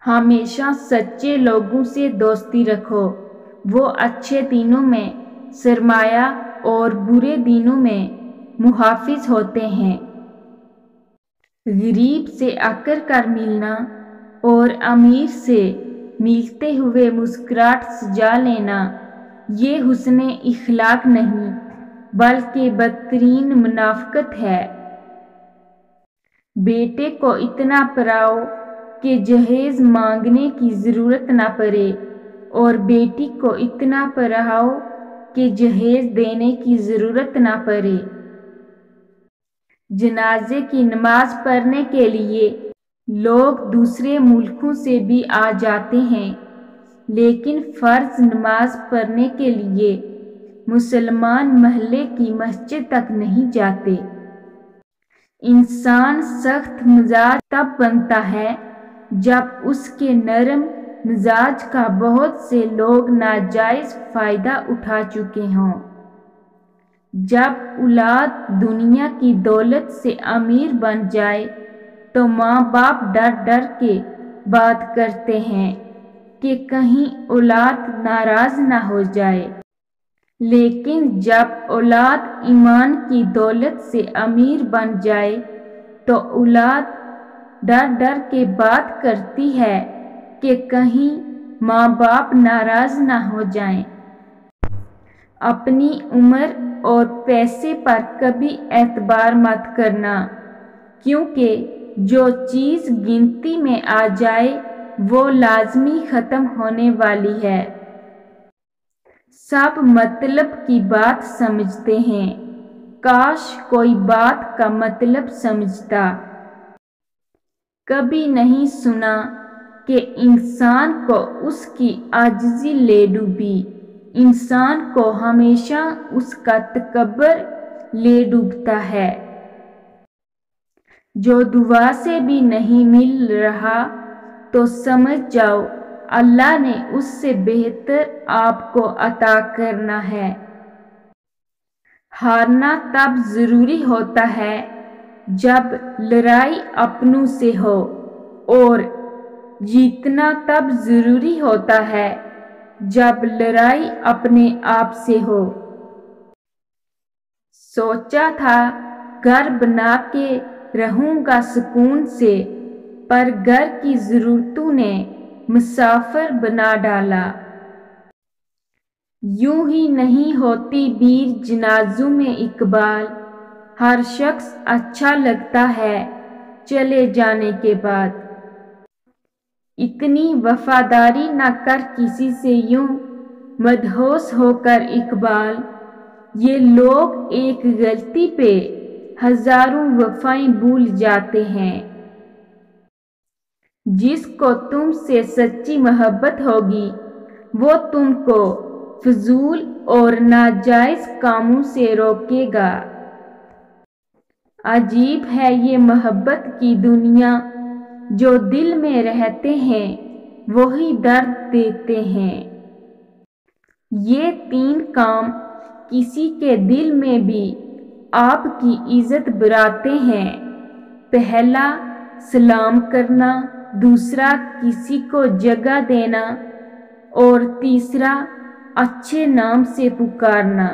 ہمیشہ سچے لوگوں سے دوستی رکھو، وہ اچھے دنوں میں سرمایہ اور برے دنوں میں محافظ ہوتے ہیں۔ غریب سے اکڑ کر ملنا اور امیر سے ملتے ہوئے مسکراہٹ سجا لینا یہ حسن اخلاق نہیں بلکہ بدترین منافقت ہے۔ بیٹے کو اتنا پڑھاؤ کہ جہیز مانگنے کی ضرورت نہ پڑے اور بیٹی کو اتنا پڑھاؤ کہ جہیز دینے کی ضرورت نہ پڑے۔ جنازے کی نماز پڑھنے کے لیے لوگ دوسرے ملکوں سے بھی آ جاتے ہیں، لیکن فرض نماز پڑھنے کے لیے مسلمان محلے کی مسجد تک نہیں جاتے۔ انسان سخت مزاج تب بنتا ہے جب اس کے نرم مزاج کا بہت سے لوگ ناجائز فائدہ اٹھا چکے ہوں۔ جب اولاد دنیا کی دولت سے امیر بن جائے تو ماں باپ ڈر ڈر کے بات کرتے ہیں کہ کہیں اولاد ناراض نہ ہو جائے، لیکن جب اولاد ایمان کی دولت سے امیر بن جائے تو اولاد ڈر ڈر کے بات کرتی ہے کہ کہیں ماں باپ ناراض نہ ہو جائیں۔ اپنی عمر اور پیسے پر کبھی اعتبار مت کرنا، کیونکہ جو چیز گنتی میں آ جائے وہ لازمی ختم ہونے والی ہے۔ سب مطلب کی بات سمجھتے ہیں، کاش کوئی بات کا مطلب سمجھتا۔ کبھی نہیں سنا کہ انسان کو اس کی عاجزی لے ڈوبی، انسان کو ہمیشہ اس کا تکبر لے ڈوبتا ہے۔ جو دعا سے بھی نہیں مل رہا تو سمجھ جاؤ اللہ نے اس سے بہتر آپ کو عطا کرنا ہے۔ ہارنا تب ضروری ہوتا ہے جب لڑائی اپنوں سے ہو، اور جیتنا تب ضروری ہوتا ہے جب لڑائی اپنے آپ سے ہو۔ سوچا تھا گھر بنا کے رہوں گا سکون سے، پر گھر کی ضرورتوں نے مسافر بنا ڈالا۔ یوں ہی نہیں ہوتی بیر جنازوں میں اقبال، ہر شخص اچھا لگتا ہے چلے جانے کے بعد۔ اتنی وفاداری نہ کر کسی سے یوں مدہوش ہو کر اقبال، یہ لوگ ایک غلطی پہ ہزاروں وفائیں بھول جاتے ہیں۔ جس کو تم سے سچی محبت ہوگی وہ تم کو فضول اور ناجائز کاموں سے روکے گا۔ عجیب ہے یہ محبت کی دنیا، جو دل میں رہتے ہیں وہی درد دیتے ہیں۔ یہ تین کام کسی کے دل میں بھی آپ کی عزت بڑھاتے ہیں۔ پہلا سلام کرنا، دوسرا کسی کو جگہ دینا اور تیسرا اچھے نام سے پکارنا۔